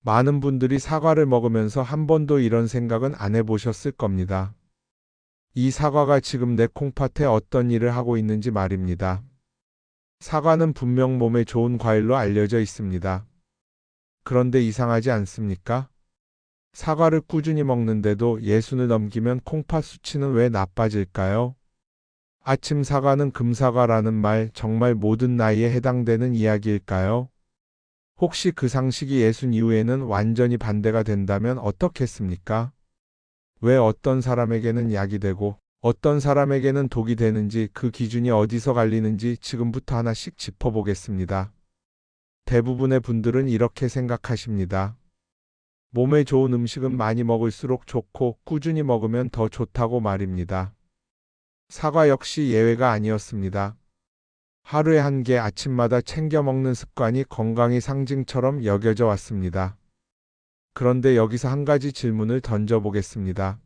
많은 분들이 사과를 먹으면서 한 번도 이런 생각은 안 해보셨을 겁니다. 이 사과가 지금 내 콩팥에 어떤 일을 하고 있는지 말입니다. 사과는 분명 몸에 좋은 과일로 알려져 있습니다. 그런데 이상하지 않습니까? 사과를 꾸준히 먹는데도 예순을 넘기면 콩팥 수치는 왜 나빠질까요? 아침 사과는 금사과라는 말 정말 모든 나이에 해당되는 이야기일까요? 혹시 그 상식이 예순 이후에는 완전히 반대가 된다면 어떻겠습니까? 왜 어떤 사람에게는 약이 되고 어떤 사람에게는 독이 되는지 그 기준이 어디서 갈리는지 지금부터 하나씩 짚어보겠습니다. 대부분의 분들은 이렇게 생각하십니다. 몸에 좋은 음식은 많이 먹을수록 좋고 꾸준히 먹으면 더 좋다고 말입니다. 사과 역시 예외가 아니었습니다. 하루에 한 개 아침마다 챙겨 먹는 습관이 건강의 상징처럼 여겨져 왔습니다. 그런데 여기서 한 가지 질문을 던져보겠습니다.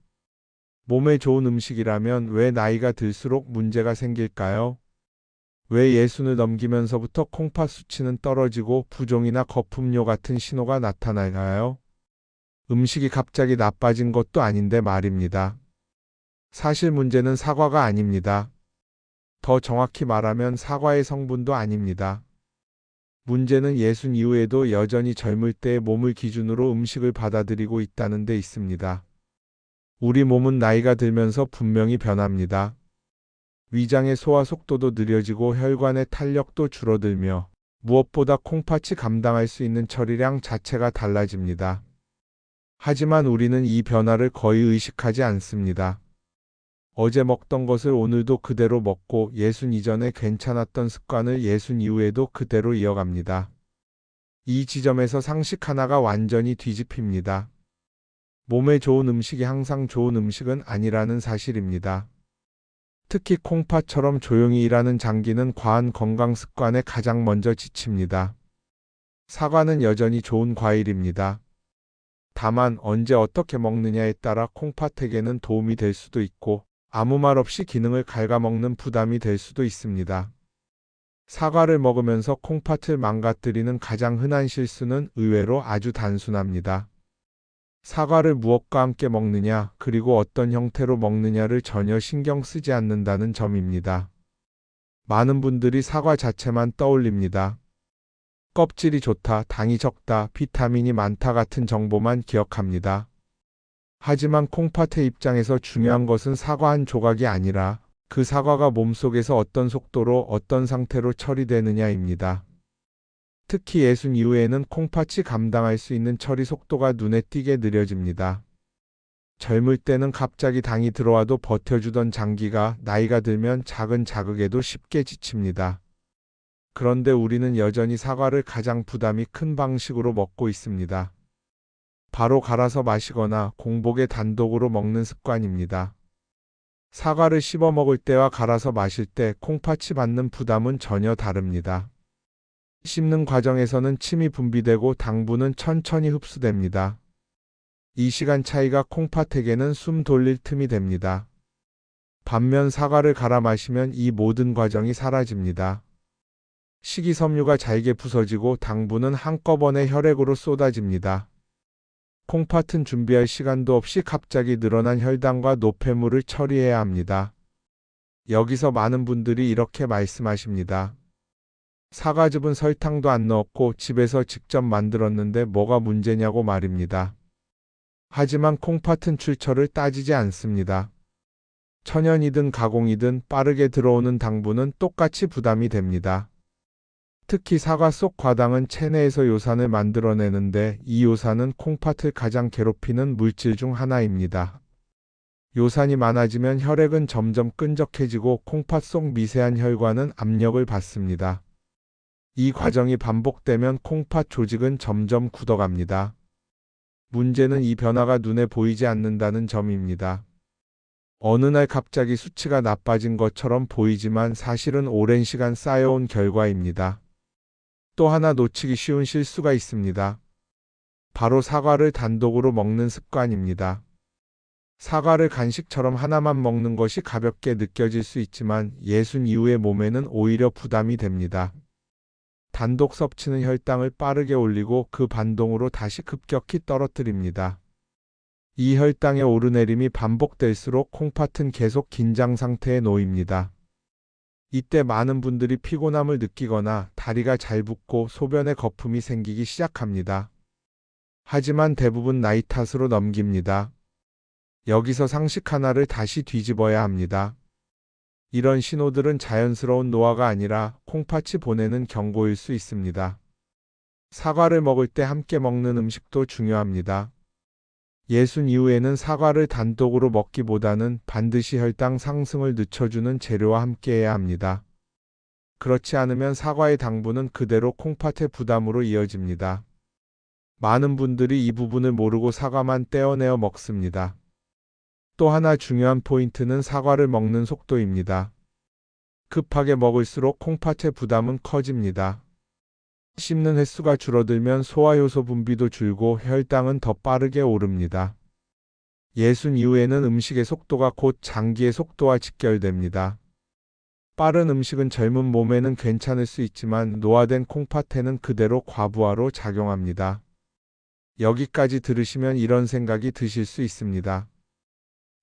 몸에 좋은 음식이라면 왜 나이가 들수록 문제가 생길까요? 왜 예순을 넘기면서부터 콩팥 수치는 떨어지고 부종이나 거품료 같은 신호가 나타나나요? 음식이 갑자기 나빠진 것도 아닌데 말입니다. 사실 문제는 사과가 아닙니다. 더 정확히 말하면 사과의 성분도 아닙니다. 문제는 예순 이후에도 여전히 젊을 때의 몸을 기준으로 음식을 받아들이고 있다는 데 있습니다. 우리 몸은 나이가 들면서 분명히 변합니다. 위장의 소화 속도도 느려지고 혈관의 탄력도 줄어들며 무엇보다 콩팥이 감당할 수 있는 처리량 자체가 달라집니다. 하지만 우리는 이 변화를 거의 의식하지 않습니다. 어제 먹던 것을 오늘도 그대로 먹고 예순 이전에 괜찮았던 습관을 예순 이후에도 그대로 이어갑니다. 이 지점에서 상식 하나가 완전히 뒤집힙니다. 몸에 좋은 음식이 항상 좋은 음식은 아니라는 사실입니다. 특히 콩팥처럼 조용히 일하는 장기는 과한 건강 습관에 가장 먼저 지칩니다. 사과는 여전히 좋은 과일입니다. 다만 언제 어떻게 먹느냐에 따라 콩팥에게는 도움이 될 수도 있고 아무 말 없이 기능을 갉아먹는 부담이 될 수도 있습니다. 사과를 먹으면서 콩팥을 망가뜨리는 가장 흔한 실수는 의외로 아주 단순합니다. 사과를 무엇과 함께 먹느냐, 그리고 어떤 형태로 먹느냐를 전혀 신경 쓰지 않는다는 점입니다. 많은 분들이 사과 자체만 떠올립니다. 껍질이 좋다, 당이 적다, 비타민이 많다 같은 정보만 기억합니다. 하지만 콩팥의 입장에서 중요한 것은 사과 한 조각이 아니라 그 사과가 몸속에서 어떤 속도로 어떤 상태로 처리되느냐입니다. 특히 예순 이후에는 콩팥이 감당할 수 있는 처리 속도가 눈에 띄게 느려집니다. 젊을 때는 갑자기 당이 들어와도 버텨주던 장기가 나이가 들면 작은 자극에도 쉽게 지칩니다. 그런데 우리는 여전히 사과를 가장 부담이 큰 방식으로 먹고 있습니다. 바로 갈아서 마시거나 공복에 단독으로 먹는 습관입니다. 사과를 씹어 먹을 때와 갈아서 마실 때 콩팥이 받는 부담은 전혀 다릅니다. 씹는 과정에서는 침이 분비되고 당분은 천천히 흡수됩니다. 이 시간 차이가 콩팥에게는 숨 돌릴 틈이 됩니다. 반면 사과를 갈아 마시면 이 모든 과정이 사라집니다. 식이섬유가 잘게 부서지고 당분은 한꺼번에 혈액으로 쏟아집니다. 콩팥은 준비할 시간도 없이 갑자기 늘어난 혈당과 노폐물을 처리해야 합니다. 여기서 많은 분들이 이렇게 말씀하십니다. 사과즙은 설탕도 안 넣었고 집에서 직접 만들었는데 뭐가 문제냐고 말입니다. 하지만 콩팥은 출처를 따지지 않습니다. 천연이든 가공이든 빠르게 들어오는 당분은 똑같이 부담이 됩니다. 특히 사과 속 과당은 체내에서 요산을 만들어내는데 이 요산은 콩팥을 가장 괴롭히는 물질 중 하나입니다. 요산이 많아지면 혈액은 점점 끈적해지고 콩팥 속 미세한 혈관은 압력을 받습니다. 이 과정이 반복되면 콩팥 조직은 점점 굳어갑니다. 문제는 이 변화가 눈에 보이지 않는다는 점입니다. 어느 날 갑자기 수치가 나빠진 것처럼 보이지만 사실은 오랜 시간 쌓여온 결과입니다. 또 하나 놓치기 쉬운 실수가 있습니다. 바로 사과를 단독으로 먹는 습관입니다. 사과를 간식처럼 하나만 먹는 것이 가볍게 느껴질 수 있지만 예순 이후의 몸에는 오히려 부담이 됩니다. 단독 섭취는 혈당을 빠르게 올리고 그 반동으로 다시 급격히 떨어뜨립니다. 이 혈당의 오르내림이 반복될수록 콩팥은 계속 긴장 상태에 놓입니다. 이때 많은 분들이 피곤함을 느끼거나 다리가 잘 붓고 소변에 거품이 생기기 시작합니다. 하지만 대부분 나이 탓으로 넘깁니다. 여기서 상식 하나를 다시 뒤집어야 합니다. 이런 신호들은 자연스러운 노화가 아니라 콩팥이 보내는 경고일 수 있습니다. 사과를 먹을 때 함께 먹는 음식도 중요합니다. 예순 이후에는 사과를 단독으로 먹기보다는 반드시 혈당 상승을 늦춰주는 재료와 함께해야 합니다. 그렇지 않으면 사과의 당분은 그대로 콩팥의 부담으로 이어집니다. 많은 분들이 이 부분을 모르고 사과만 떼어내어 먹습니다. 또 하나 중요한 포인트는 사과를 먹는 속도입니다. 급하게 먹을수록 콩팥의 부담은 커집니다. 씹는 횟수가 줄어들면 소화효소 분비도 줄고 혈당은 더 빠르게 오릅니다. 예순 이후에는 음식의 속도가 곧 장기의 속도와 직결됩니다. 빠른 음식은 젊은 몸에는 괜찮을 수 있지만 노화된 콩팥에는 그대로 과부하로 작용합니다. 여기까지 들으시면 이런 생각이 드실 수 있습니다.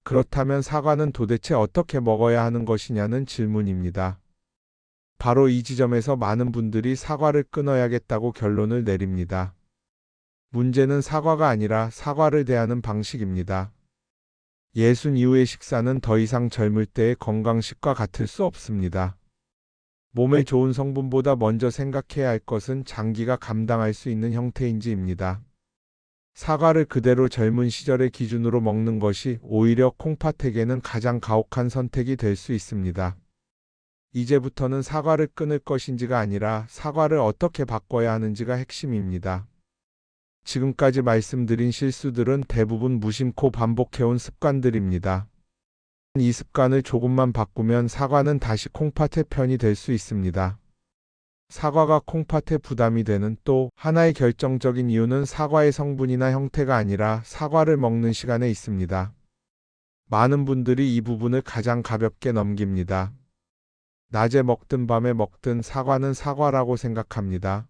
그렇다면 사과는 도대체 어떻게 먹어야 하는 것이냐는 질문입니다. 바로 이 지점에서 많은 분들이 사과를 끊어야겠다고 결론을 내립니다. 문제는 사과가 아니라 사과를 대하는 방식입니다. 예순 이후의 식사는 더 이상 젊을 때의 건강식과 같을 수 없습니다. 몸에 좋은 성분보다 먼저 생각해야 할 것은 장기가 감당할 수 있는 형태인지입니다. 사과를 그대로 젊은 시절의 기준으로 먹는 것이 오히려 콩팥에게는 가장 가혹한 선택이 될 수 있습니다. 이제부터는 사과를 끊을 것인지가 아니라 사과를 어떻게 바꿔야 하는지가 핵심입니다. 지금까지 말씀드린 실수들은 대부분 무심코 반복해온 습관들입니다. 이 습관을 조금만 바꾸면 사과는 다시 콩팥의 편이 될 수 있습니다. 사과가 콩팥에 부담이 되는 또 하나의 결정적인 이유는 사과의 성분이나 형태가 아니라 사과를 먹는 시간에 있습니다. 많은 분들이 이 부분을 가장 가볍게 넘깁니다. 낮에 먹든 밤에 먹든 사과는 사과라고 생각합니다.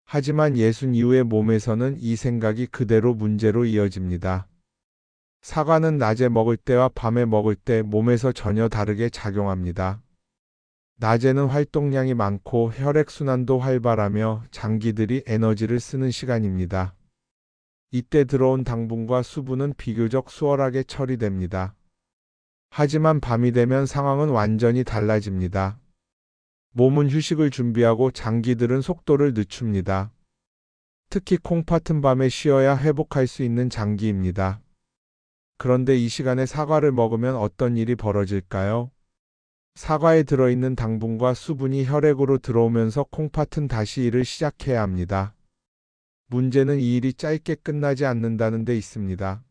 하지만 예순 이후의 몸에서는 이 생각이 그대로 문제로 이어집니다. 사과는 낮에 먹을 때와 밤에 먹을 때 몸에서 전혀 다르게 작용합니다. 낮에는 활동량이 많고 혈액순환도 활발하며 장기들이 에너지를 쓰는 시간입니다. 이때 들어온 당분과 수분은 비교적 수월하게 처리됩니다. 하지만 밤이 되면 상황은 완전히 달라집니다. 몸은 휴식을 준비하고 장기들은 속도를 늦춥니다. 특히 콩팥은 밤에 쉬어야 회복할 수 있는 장기입니다. 그런데 이 시간에 사과를 먹으면 어떤 일이 벌어질까요? 사과에 들어있는 당분과 수분이 혈액으로 들어오면서 콩팥은 다시 일을 시작해야 합니다. 문제는 이 일이 짧게 끝나지 않는다는 데 있습니다.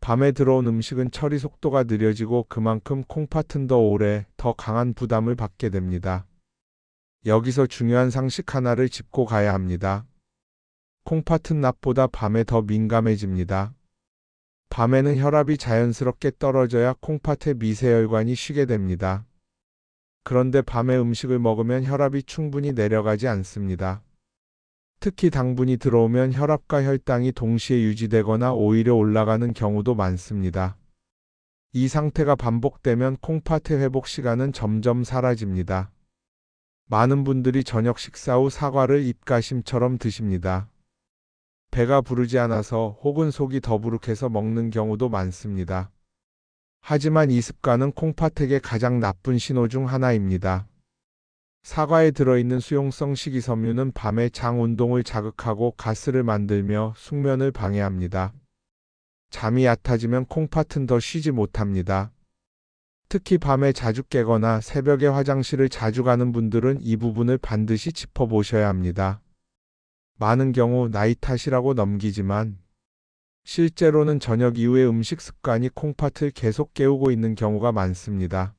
밤에 들어온 음식은 처리 속도가 느려지고 그만큼 콩팥은 더 오래, 더 강한 부담을 받게 됩니다. 여기서 중요한 상식 하나를 짚고 가야 합니다. 콩팥은 낮보다 밤에 더 민감해집니다. 밤에는 혈압이 자연스럽게 떨어져야 콩팥의 미세혈관이 쉬게 됩니다. 그런데 밤에 음식을 먹으면 혈압이 충분히 내려가지 않습니다. 특히 당분이 들어오면 혈압과 혈당이 동시에 유지되거나 오히려 올라가는 경우도 많습니다. 이 상태가 반복되면 콩팥의 회복 시간은 점점 사라집니다. 많은 분들이 저녁 식사 후 사과를 입가심처럼 드십니다. 배가 부르지 않아서 혹은 속이 더부룩해서 먹는 경우도 많습니다. 하지만 이 습관은 콩팥에게 가장 나쁜 신호 중 하나입니다. 사과에 들어있는 수용성 식이섬유는 밤에 장 운동을 자극하고 가스를 만들며 숙면을 방해합니다. 잠이 얕아지면 콩팥은 더 쉬지 못합니다. 특히 밤에 자주 깨거나 새벽에 화장실을 자주 가는 분들은 이 부분을 반드시 짚어보셔야 합니다. 많은 경우 나이 탓이라고 넘기지만 실제로는 저녁 이후의 음식 습관이 콩팥을 계속 깨우고 있는 경우가 많습니다.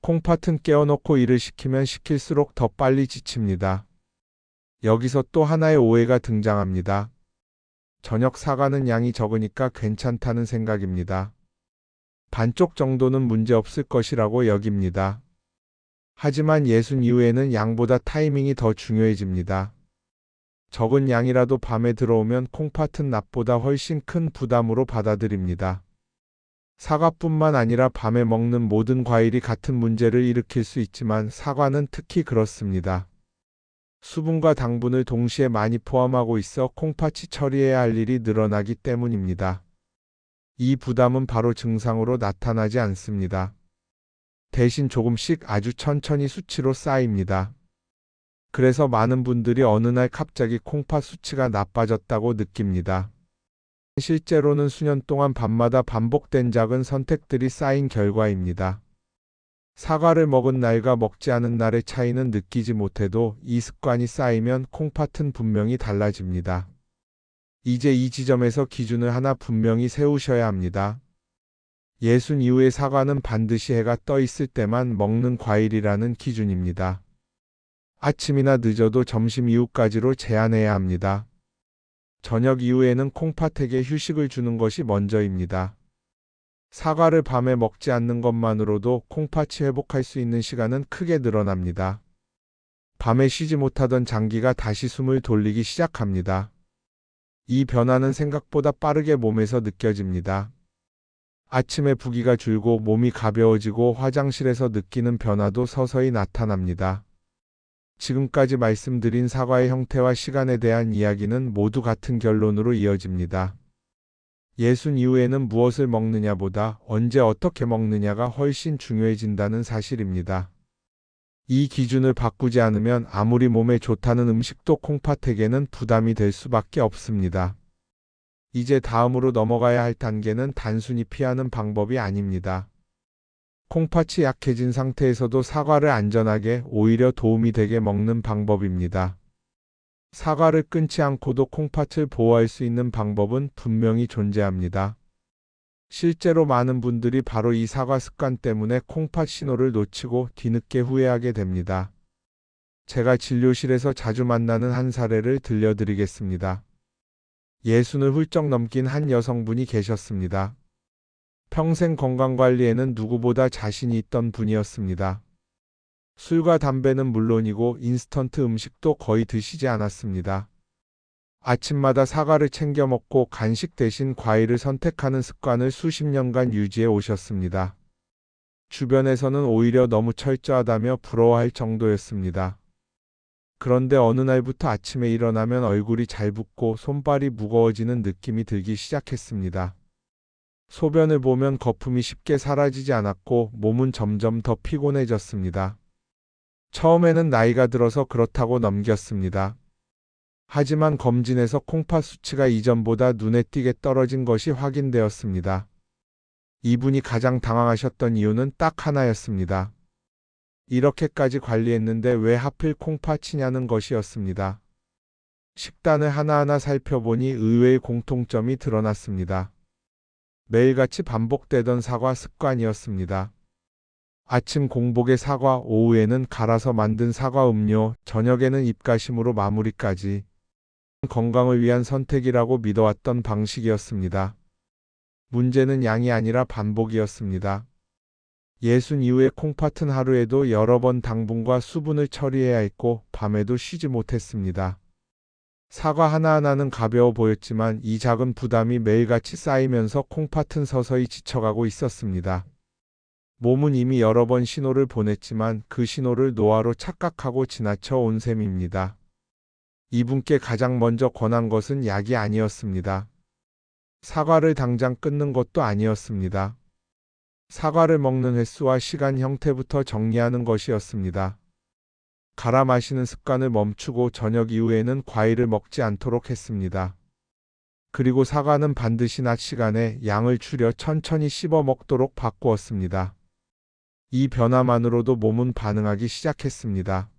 콩팥은 깨워놓고 일을 시키면 시킬수록 더 빨리 지칩니다. 여기서 또 하나의 오해가 등장합니다. 저녁 사과는 양이 적으니까 괜찮다는 생각입니다. 반쪽 정도는 문제없을 것이라고 여깁니다. 하지만 예순 이후에는 양보다 타이밍이 더 중요해집니다. 적은 양이라도 밤에 들어오면 콩팥은 낮보다 훨씬 큰 부담으로 받아들입니다. 사과뿐만 아니라 밤에 먹는 모든 과일이 같은 문제를 일으킬 수 있지만 사과는 특히 그렇습니다. 수분과 당분을 동시에 많이 포함하고 있어 콩팥이 처리해야 할 일이 늘어나기 때문입니다. 이 부담은 바로 증상으로 나타나지 않습니다. 대신 조금씩 아주 천천히 수치로 쌓입니다. 그래서 많은 분들이 어느 날 갑자기 콩팥 수치가 나빠졌다고 느낍니다. 실제로는 수년 동안 밤마다 반복된 작은 선택들이 쌓인 결과입니다. 사과를 먹은 날과 먹지 않은 날의 차이는 느끼지 못해도 이 습관이 쌓이면 콩팥은 분명히 달라집니다. 이제 이 지점에서 기준을 하나 분명히 세우셔야 합니다. 예순 이후의 사과는 반드시 해가 떠 있을 때만 먹는 과일이라는 기준입니다. 아침이나 늦어도 점심 이후까지로 제한해야 합니다. 저녁 이후에는 콩팥에게 휴식을 주는 것이 먼저입니다. 사과를 밤에 먹지 않는 것만으로도 콩팥이 회복할 수 있는 시간은 크게 늘어납니다. 밤에 쉬지 못하던 장기가 다시 숨을 돌리기 시작합니다. 이 변화는 생각보다 빠르게 몸에서 느껴집니다. 아침에 부기가 줄고 몸이 가벼워지고 화장실에서 느끼는 변화도 서서히 나타납니다. 지금까지 말씀드린 사과의 형태와 시간에 대한 이야기는 모두 같은 결론으로 이어집니다. 예순 이후에는 무엇을 먹느냐보다 언제 어떻게 먹느냐가 훨씬 중요해진다는 사실입니다. 이 기준을 바꾸지 않으면 아무리 몸에 좋다는 음식도 콩팥에게는 부담이 될 수밖에 없습니다. 이제 다음으로 넘어가야 할 단계는 단순히 피하는 방법이 아닙니다. 콩팥이 약해진 상태에서도 사과를 안전하게 오히려 도움이 되게 먹는 방법입니다. 사과를 끊지 않고도 콩팥을 보호할 수 있는 방법은 분명히 존재합니다. 실제로 많은 분들이 바로 이 사과 습관 때문에 콩팥 신호를 놓치고 뒤늦게 후회하게 됩니다. 제가 진료실에서 자주 만나는 한 사례를 들려드리겠습니다. 예순을 훌쩍 넘긴 한 여성분이 계셨습니다. 평생 건강관리에는 누구보다 자신이 있던 분이었습니다. 술과 담배는 물론이고 인스턴트 음식도 거의 드시지 않았습니다. 아침마다 사과를 챙겨 먹고 간식 대신 과일을 선택하는 습관을 수십 년간 유지해 오셨습니다. 주변에서는 오히려 너무 철저하다며 부러워할 정도였습니다. 그런데 어느 날부터 아침에 일어나면 얼굴이 잘 붓고 손발이 무거워지는 느낌이 들기 시작했습니다. 소변을 보면 거품이 쉽게 사라지지 않았고 몸은 점점 더 피곤해졌습니다. 처음에는 나이가 들어서 그렇다고 넘겼습니다. 하지만 검진에서 콩팥 수치가 이전보다 눈에 띄게 떨어진 것이 확인되었습니다. 이분이 가장 당황하셨던 이유는 딱 하나였습니다. 이렇게까지 관리했는데 왜 하필 콩팥이냐는 것이었습니다. 식단을 하나하나 살펴보니 의외의 공통점이 드러났습니다. 매일같이 반복되던 사과 습관이었습니다. 아침 공복에 사과, 오후에는 갈아서 만든 사과 음료, 저녁에는 입가심으로 마무리까지 건강을 위한 선택이라고 믿어왔던 방식이었습니다. 문제는 양이 아니라 반복이었습니다. 예순 이후에 콩팥은 하루에도 여러 번 당분과 수분을 처리해야 했고 밤에도 쉬지 못했습니다. 사과 하나하나는 가벼워 보였지만 이 작은 부담이 매일같이 쌓이면서 콩팥은 서서히 지쳐가고 있었습니다. 몸은 이미 여러 번 신호를 보냈지만 그 신호를 노화로 착각하고 지나쳐 온 셈입니다. 이분께 가장 먼저 권한 것은 약이 아니었습니다. 사과를 당장 끊는 것도 아니었습니다. 사과를 먹는 횟수와 시간 형태부터 정리하는 것이었습니다. 갈아 마시는 습관을 멈추고 저녁 이후에는 과일을 먹지 않도록 했습니다. 그리고 사과는 반드시 낮 시간에 양을 줄여 천천히 씹어 먹도록 바꾸었습니다. 이 변화만으로도 몸은 반응하기 시작했습니다.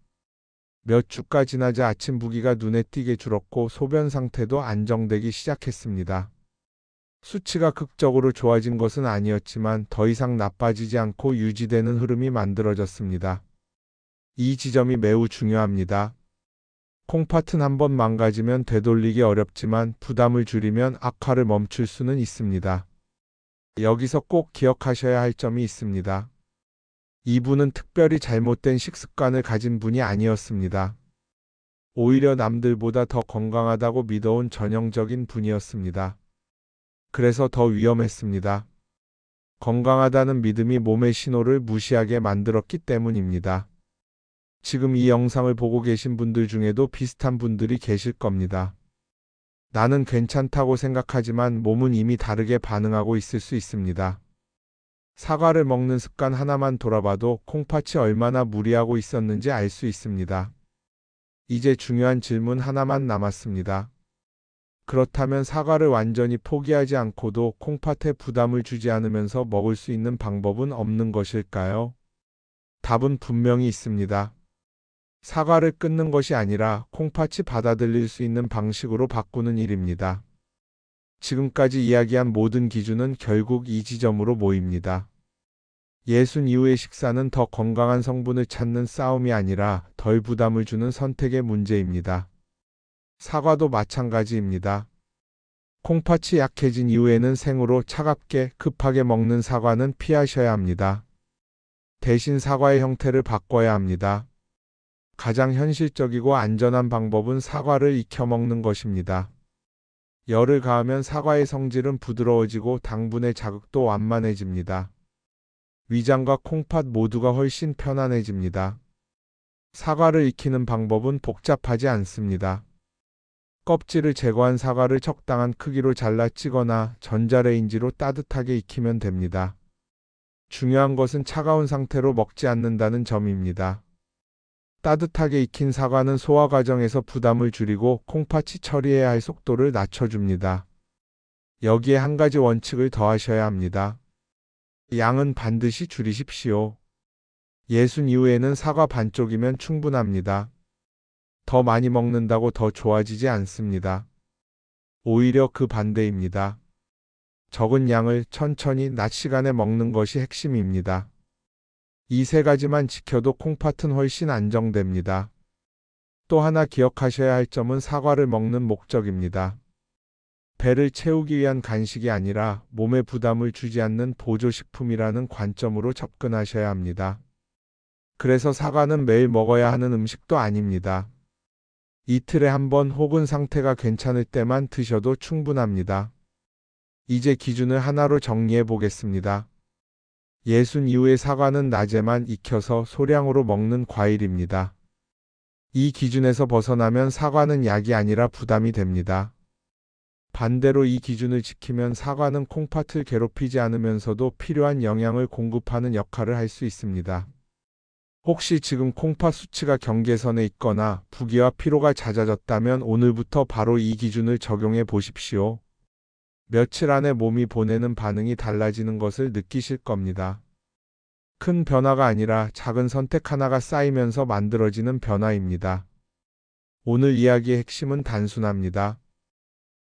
몇 주가 지나자 아침 부기가 눈에 띄게 줄었고 소변 상태도 안정되기 시작했습니다. 수치가 극적으로 좋아진 것은 아니었지만 더 이상 나빠지지 않고 유지되는 흐름이 만들어졌습니다. 이 지점이 매우 중요합니다. 콩팥은 한번 망가지면 되돌리기 어렵지만 부담을 줄이면 악화를 멈출 수는 있습니다. 여기서 꼭 기억하셔야 할 점이 있습니다. 이분은 특별히 잘못된 식습관을 가진 분이 아니었습니다. 오히려 남들보다 더 건강하다고 믿어온 전형적인 분이었습니다. 그래서 더 위험했습니다. 건강하다는 믿음이 몸의 신호를 무시하게 만들었기 때문입니다. 지금 이 영상을 보고 계신 분들 중에도 비슷한 분들이 계실 겁니다. 나는 괜찮다고 생각하지만 몸은 이미 다르게 반응하고 있을 수 있습니다. 사과를 먹는 습관 하나만 돌아봐도 콩팥이 얼마나 무리하고 있었는지 알 수 있습니다. 이제 중요한 질문 하나만 남았습니다. 그렇다면 사과를 완전히 포기하지 않고도 콩팥에 부담을 주지 않으면서 먹을 수 있는 방법은 없는 것일까요? 답은 분명히 있습니다. 사과를 끊는 것이 아니라 콩팥이 받아들일 수 있는 방식으로 바꾸는 일입니다. 지금까지 이야기한 모든 기준은 결국 이 지점으로 모입니다. 예순 이후의 식사는 더 건강한 성분을 찾는 싸움이 아니라 덜 부담을 주는 선택의 문제입니다. 사과도 마찬가지입니다. 콩팥이 약해진 이후에는 생으로 차갑게 급하게 먹는 사과는 피하셔야 합니다. 대신 사과의 형태를 바꿔야 합니다. 가장 현실적이고 안전한 방법은 사과를 익혀 먹는 것입니다. 열을 가하면 사과의 성질은 부드러워지고 당분의 자극도 완만해집니다. 위장과 콩팥 모두가 훨씬 편안해집니다. 사과를 익히는 방법은 복잡하지 않습니다. 껍질을 제거한 사과를 적당한 크기로 잘라 찌거나 전자레인지로 따뜻하게 익히면 됩니다. 중요한 것은 차가운 상태로 먹지 않는다는 점입니다. 따뜻하게 익힌 사과는 소화 과정에서 부담을 줄이고 콩팥이 처리해야 할 속도를 낮춰줍니다. 여기에 한 가지 원칙을 더하셔야 합니다. 양은 반드시 줄이십시오. 예순 이후에는 사과 반쪽이면 충분합니다. 더 많이 먹는다고 더 좋아지지 않습니다. 오히려 그 반대입니다. 적은 양을 천천히 낮 시간에 먹는 것이 핵심입니다. 이 세 가지만 지켜도 콩팥은 훨씬 안정됩니다. 또 하나 기억하셔야 할 점은 사과를 먹는 목적입니다. 배를 채우기 위한 간식이 아니라 몸에 부담을 주지 않는 보조식품이라는 관점으로 접근하셔야 합니다. 그래서 사과는 매일 먹어야 하는 음식도 아닙니다. 이틀에 한 번 혹은 상태가 괜찮을 때만 드셔도 충분합니다. 이제 기준을 하나로 정리해 보겠습니다. 예순 이후의 사과는 낮에만 익혀서 소량으로 먹는 과일입니다. 이 기준에서 벗어나면 사과는 약이 아니라 부담이 됩니다. 반대로 이 기준을 지키면 사과는 콩팥을 괴롭히지 않으면서도 필요한 영양을 공급하는 역할을 할 수 있습니다. 혹시 지금 콩팥 수치가 경계선에 있거나 부기와 피로가 잦아졌다면 오늘부터 바로 이 기준을 적용해 보십시오. 며칠 안에 몸이 보내는 반응이 달라지는 것을 느끼실 겁니다. 큰 변화가 아니라 작은 선택 하나가 쌓이면서 만들어지는 변화입니다. 오늘 이야기의 핵심은 단순합니다.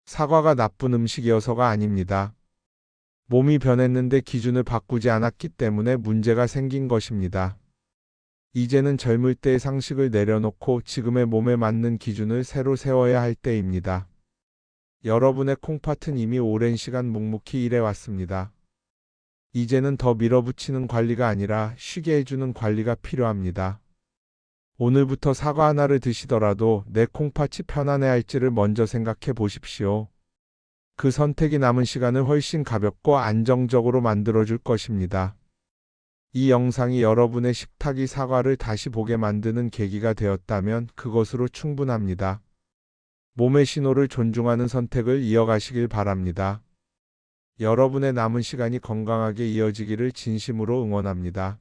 사과가 나쁜 음식이어서가 아닙니다. 몸이 변했는데 기준을 바꾸지 않았기 때문에 문제가 생긴 것입니다. 이제는 젊을 때의 상식을 내려놓고 지금의 몸에 맞는 기준을 새로 세워야 할 때입니다. 여러분의 콩팥은 이미 오랜 시간 묵묵히 일해왔습니다. 이제는 더 밀어붙이는 관리가 아니라 쉬게 해주는 관리가 필요합니다. 오늘부터 사과 하나를 드시더라도 내 콩팥이 편안해할지를 먼저 생각해 보십시오. 그 선택이 남은 시간을 훨씬 가볍고 안정적으로 만들어줄 것입니다. 이 영상이 여러분의 식탁이 사과를 다시 보게 만드는 계기가 되었다면 그것으로 충분합니다. 몸의 신호를 존중하는 선택을 이어가시길 바랍니다. 여러분의 남은 시간이 건강하게 이어지기를 진심으로 응원합니다.